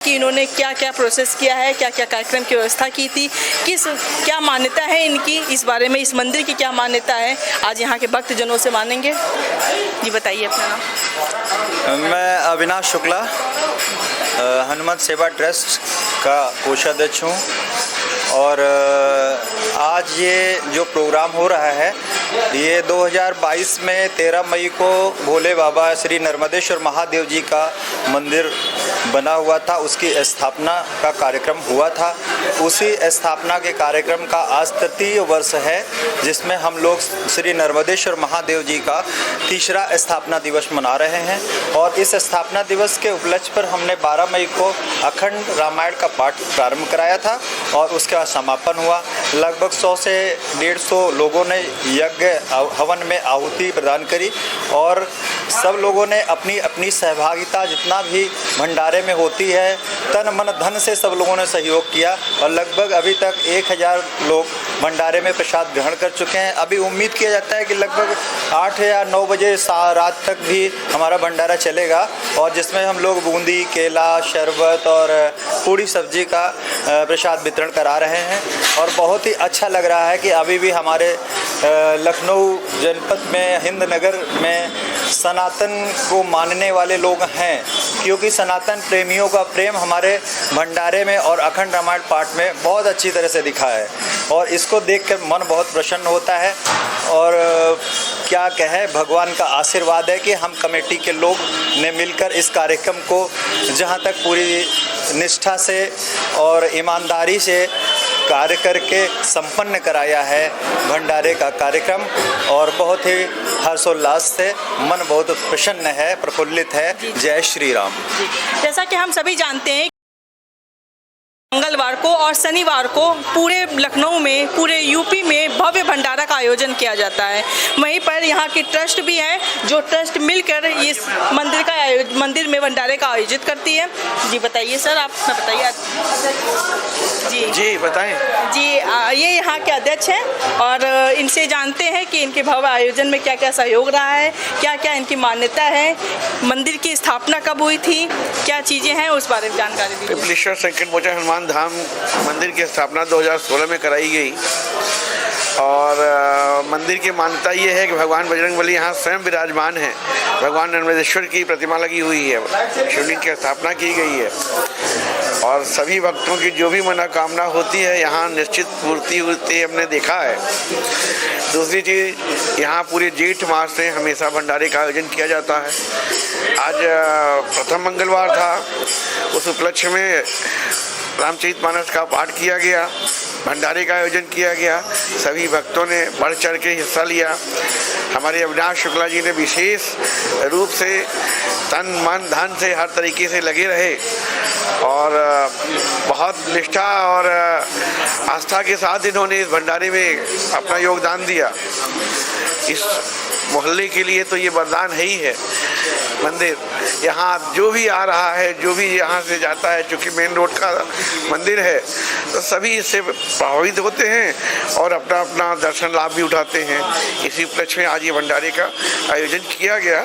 कि इन्होंने क्या क्या प्रोसेस किया है, क्या क्या कार्यक्रम की व्यवस्था की थी, क्या मान्यता है इनकी, इस बारे में इस मंदिर की क्या मान्यता है, आज यहाँ के भक्तजनों से मानेंगे। जी बताइए अपना नाम। मैं अविनाश शुक्ला, हनुमत सेवा ट्रस्ट का कोषाध्यक्ष हूँ और आज ये जो प्रोग्राम हो रहा है ये 2022 में 13 मई को भोले बाबा श्री नर्मदेश्वर महादेव जी का मंदिर बना हुआ था, उसकी स्थापना का कार्यक्रम हुआ था। उसी स्थापना के कार्यक्रम का आज तृतीय वर्ष है, जिसमें हम लोग श्री नर्मदेश्वर महादेव जी का तीसरा स्थापना दिवस मना रहे हैं। और इस स्थापना दिवस के उपलक्ष्य पर हमने 12 मई को अखंड रामायण का पाठ प्रारंभ कराया था और उसके बाद समापन हुआ। लगभग 100 से 150 लोगों ने यज्ञ हवन में आहुति प्रदान करी और सब लोगों ने अपनी अपनी सहभागिता जितना भी भंडारे में होती है तन मन धन से सब लोगों ने सहयोग किया और लगभग अभी तक 1000 लोग भंडारे में प्रसाद ग्रहण कर चुके हैं। अभी उम्मीद किया जाता है कि लगभग 8 या 9 बजे रात तक भी हमारा भंडारा चलेगा और जिसमें हम लोग बूंदी, केला, शरबत और पूरी सब्जी का प्रसाद वितरण करा रहे हैं। और बहुत ही अच्छा लग रहा है कि अभी भी हमारे लखनऊ जनपद में हिंद नगर में सनातन को मानने वाले लोग हैं, क्योंकि सनातन प्रेमियों का प्रेम हमारे भंडारे में और अखंड रामायण पाठ में बहुत अच्छी तरह से दिखा है और इसको देखकर मन बहुत प्रसन्न होता है। और क्या कहें, भगवान का आशीर्वाद है कि हम कमेटी के लोग ने मिलकर इस कार्यक्रम को जहां तक पूरी निष्ठा से और ईमानदारी से कार्य करके संपन्न कराया है भंडारे का कार्यक्रम और बहुत ही हर्षोल्लास से मन बहुत प्रसन्न है, प्रफुल्लित है। जय श्री राम। जैसा कि हम सभी जानते हैं मंगलवार को और शनिवार को पूरे लखनऊ में, पूरे यूपी में भव्य भंडारा का आयोजन किया जाता है। वहीं पर यहाँ की ट्रस्ट भी है जो ट्रस्ट मिलकर इस मंदिर में भंडारे का आयोजित करती है। जी बताइए सर, आप बताइए। जी बताएं। जी ये यहाँ के अध्यक्ष हैं और इनसे जानते हैं कि इनके भव्य आयोजन में क्या क्या सहयोग रहा है, क्या क्या इनकी मान्यता है, मंदिर की स्थापना कब हुई थी, क्या चीज़ें हैं, उस बारे में जानकारी दीजिए। पिपलेश्वर संकट मोचन हनुमान धाम मंदिर की स्थापना 2016 में कराई गई और मंदिर की मान्यता ये है कि भगवान बजरंगबली यहाँ स्वयं विराजमान है। भगवान नर्मदेश्वर की प्रतिमा लगी हुई है, शिवलिंग की स्थापना की गई है और सभी भक्तों की जो भी मनोकामना होती है यहाँ निश्चित पूर्ति होती है, हमने देखा है। दूसरी चीज़, यहाँ पूरे जेठ मास में हमेशा भंडारे का आयोजन किया जाता है। आज प्रथम मंगलवार था, उस उपलक्ष्य में रामचरितमानस का पाठ किया गया, भंडारे का आयोजन किया गया, सभी भक्तों ने बढ़ चढ़ के हिस्सा लिया। हमारे अविनाश शुक्ला जी ने विशेष रूप से तन मन धन से हर तरीके से लगे रहे और बहुत निष्ठा और आस्था के साथ इन्होंने इस भंडारे में अपना योगदान दिया। इस मोहल्ले के लिए तो ये वरदान है ही है मंदिर। यहाँ जो भी आ रहा है, जो भी यहाँ से जाता है, चूँकि मेन रोड का मंदिर है तो सभी इससे प्रभावित होते हैं और अपना अपना दर्शन लाभ भी उठाते हैं। इसी उपलक्ष्य में आज ये भंडारे का आयोजन किया गया।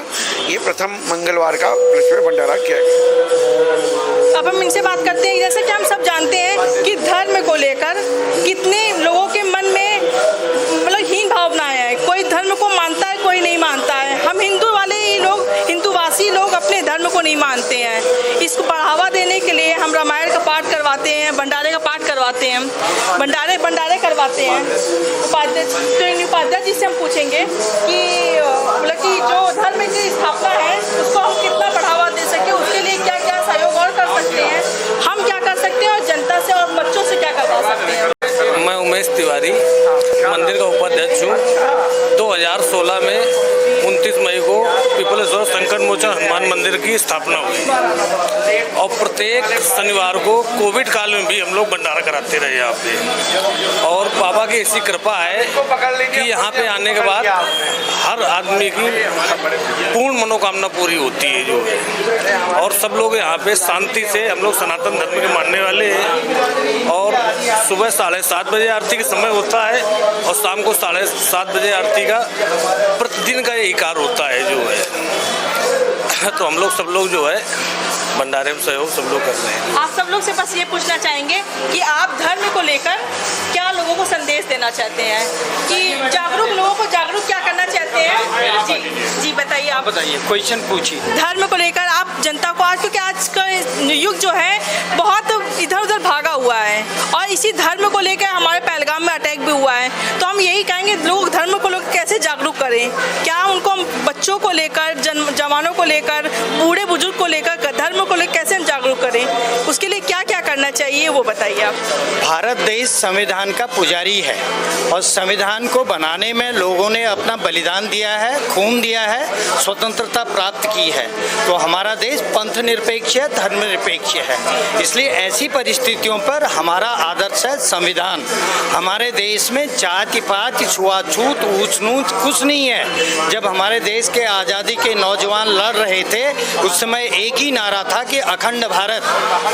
ये प्रथम मंगलवार का उपलक्ष्य में भंडारा किया गया। अब हम इनसे बात करते हैं। जैसे कि हम सब जानते हैं कि धर्म को लेकर कितने लोगों के मन में मतलब हीन भावनाएं हैं, कोई धर्म को मानता है, कोई नहीं मानता है। हम हिंदू वाले ही लोग, हिंदूवासी लोग अपने धर्म को नहीं मानते हैं। इसको बढ़ावा देने के लिए हम रामायण का पाठ करवाते हैं, भंडारे का पाठ करवाते हैं, भंडारे करवाते हैं। उपाध्याय जी से हम पूछेंगे कि मतलब कि जो धर्म की स्थापना है उसको हम कितना बढ़ावा दे सके, उसके लिए क्या क्या सहयोग और कर सकते हैं, हम क्या कर सकते हैं और जनता से और बच्चों से क्या करवा सकते हैं। मैं उमेश तिवारी मंदिर का उपाध्यक्ष हूँ। 2016 में 29 मई को पिपलेश्वर संकट मोचन हनुमान मंदिर की स्थापना हुई और प्रत्येक शनिवार को कोविड काल में भी हम लोग भंडारा कराते रहे यहाँ पे। और बाबा की ऐसी कृपा है कि यहाँ पे आने के बाद हर आदमी की पूर्ण मनोकामना पूरी होती है जो है। और सब लोग यहाँ पे शांति से, हम लोग सनातन धर्म के मानने वाले हैं और सुबह 7:30 बजे आरती का समय होता है और शाम को 7:30 बजे आरती का प्रतिदिन का यही कार्य होता है जो है। तो हम लोग सब लोग जो है भंडारे में सहयोग सब लोग कर रहे हैं। आप सब लोग से बस ये पूछना चाहेंगे कि आप धर्म को लेकर क्या लोगों को संदेश देना चाहते हैं, कि जागरूक लोगों को जागरूक क्या करना चाहते हैं? जी बताइए, आप बताइए, क्वेश्चन पूछिए। धर्म को लेकर आप जनता को आज, क्योंकि आज का युग जो है बहुत इधर उधर भागा हुआ है और इसी धर्म को लेकर हमारे पहलगाम में अटैक भी हुआ है, तो हम यही कहेंगे लोग धर्म को लेकर कैसे जागरूक करें, क्या उनको बच्चों को लेकर, जवानों को लेकर, बूढ़े बुजुर्ग को लेकर, धर्म को लेकर कैसे हम जागरूक करें, उसके लिए क्या क्या करना चाहिए वो बताइए आप। भारत देश संविधान का पुजारी है और संविधान को बनाने में लोगों ने अपना बलिदान दिया है, खून दिया है, स्वतंत्रता प्राप्त की है। तो हमारा देश पंथ निरपेक्ष है, धर्म निरपेक्ष है। इसलिए ऐसी परिस्थितियों पर हमारा आदर्श है संविधान। हमारे देश में जाति पात, छुआछूत, ऊंच नीच कुछ नहीं है। जब हमारे देश के आज़ादी के नौजवान लड़ रहे थे उस समय एक ही नारा था कि अखंड भारत।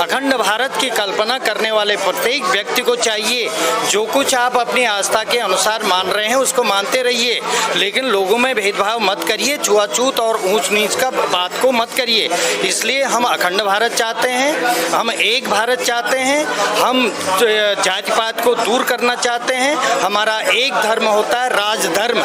अखंड भारत की कल्पना करने वाले प्रत्येक व्यक्ति को चाहिए जो कुछ आप अपनी आस्था के अनुसार मान रहे हैं उसको मानते रहिए, लेकिन लोगों में भेदभाव मत करिए, छुआछूत और ऊंच नीच का बात को मत करिए। इसलिए हम अखंड भारत चाहते हैं, हम एक भारत चाहते हैं, हम जाति पात को दूर करना चाहते हैं। हमारा एक धर्म होता है राजधर्म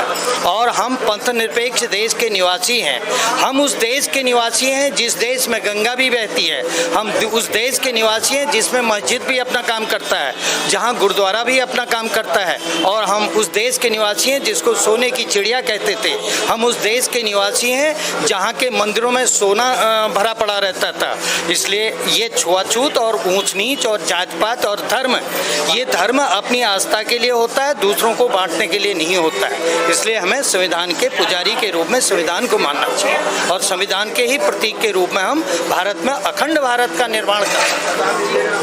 और हम पंथ निरपेक्ष देश के निवासी हैं। हम उस देश के निवासी हैं जिस देश में गंगा भी बहती है। हम उस देश के निवासी हैं जिसमें मस्जिद भी अपना काम करता है, जहां गुरुद्वारा भी अपना काम करता है। और हम उस देश के निवासी हैं जिसको सोने की चिड़िया कहते थे। हम उस देश के निवासी हैं जहां के मंदिरों में सोना भरा पड़ा रहता था। इसलिए ये छुआछूत और ऊंच नीच और जात पात और धर्म, ये धर्म अपनी आस्था के लिए होता है, दूसरों को बांटने के लिए नहीं होता है। इसलिए हमें संविधान के पुजारी के रूप में संविधान को मानना चाहिए और संविधान के ही प्रतीक के रूप में हम भारत में अखंड भारत का निर्माण कर सकते हैं।